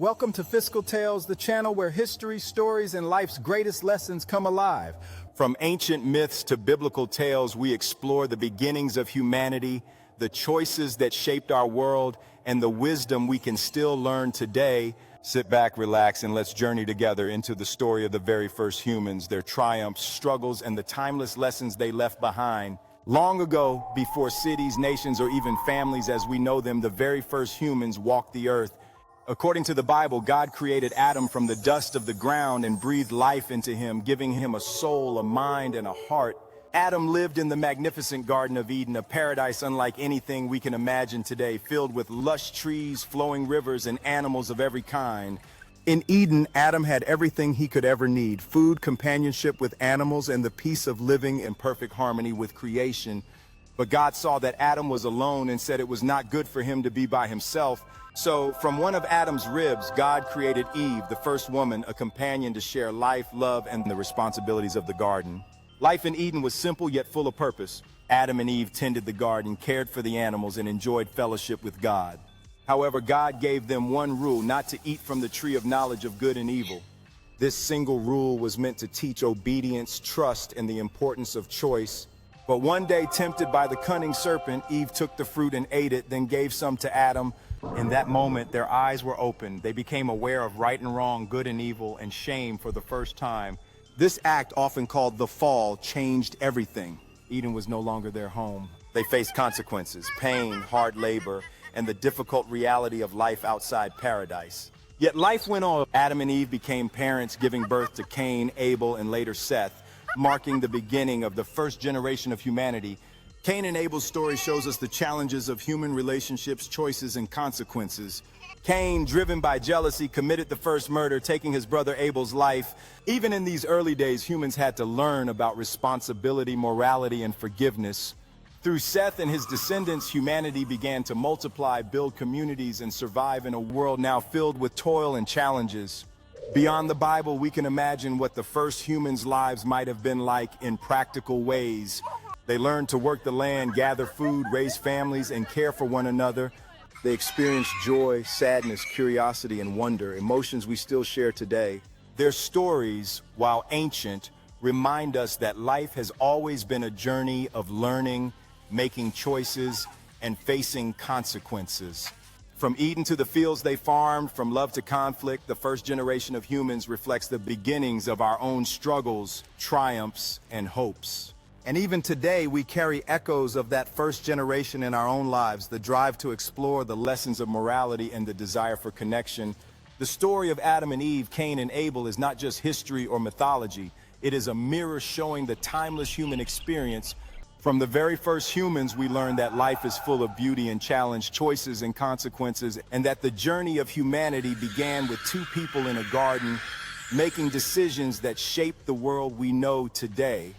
Welcome to Fiscal Tales, the channel where history, stories, and life's greatest lessons come alive. From ancient myths to biblical tales, we explore the beginnings of humanity, the choices that shaped our world, and the wisdom we can still learn today. Sit back, relax, and let's journey together into the story of the very first humans, their triumphs, struggles, and the timeless lessons they left behind. Long ago, before cities, nations, or even families as we know them, the very first humans walked the earth. According to the Bible, God created Adam from the dust of the ground and breathed life into him, giving him a soul, a mind, and a heart. Adam lived in the magnificent Garden of Eden, a paradise unlike anything we can imagine today, filled with lush trees, flowing rivers, and animals of every kind. In Eden, Adam had everything he could ever need: food, companionship with animals, and the peace of living in perfect harmony with creation. But God saw that Adam was alone and said it was not good for him to be by himself. So, from one of Adam's ribs, God created Eve, the first woman, a companion to share life, love, and the responsibilities of the garden. Life in Eden was simple yet full of purpose. Adam and Eve tended the garden, cared for the animals, and enjoyed fellowship with God. However, God gave them one rule: not to eat from the tree of knowledge of good and evil. This single rule was meant to teach obedience, trust, and the importance of choice. But one day, tempted by the cunning serpent, Eve took the fruit and ate it, then gave some to Adam. In that moment, their eyes were opened. They became aware of right and wrong, good and evil, and shame for the first time. This act, often called the fall, changed everything. Eden was no longer their home. They faced consequences, pain, hard labor, and the difficult reality of life outside paradise. Yet life went on. Adam and Eve became parents, giving birth to Cain, Abel, and later Seth, marking the beginning of the first generation of humanity. Cain and Abel's story shows us the challenges of human relationships, choices, and consequences. Cain, driven by jealousy, committed the first murder, taking his brother Abel's life. Even in these early days, humans had to learn about responsibility, morality, and forgiveness. Through Seth and his descendants, humanity began to multiply, build communities, and survive in a world now filled with toil and challenges. Beyond the Bible, we can imagine what the first humans' lives might have been like in practical ways. They learned to work the land, gather food, raise families, and care for one another. They experienced joy, sadness, curiosity, and wonder, emotions we still share today. Their stories, while ancient, remind us that life has always been a journey of learning, making choices, and facing consequences. From Eden to the fields they farmed, from love to conflict, the first generation of humans reflects the beginnings of our own struggles, triumphs, and hopes. And even today, we carry echoes of that first generation in our own lives: the drive to explore, the lessons of morality, and the desire for connection. The story of Adam and Eve, Cain and Abel, is not just history or mythology. It is a mirror showing the timeless human experience. From the very first humans, we learn that life is full of beauty and challenge, choices and consequences, and that the journey of humanity began with two people in a garden, making decisions that shape the world we know today.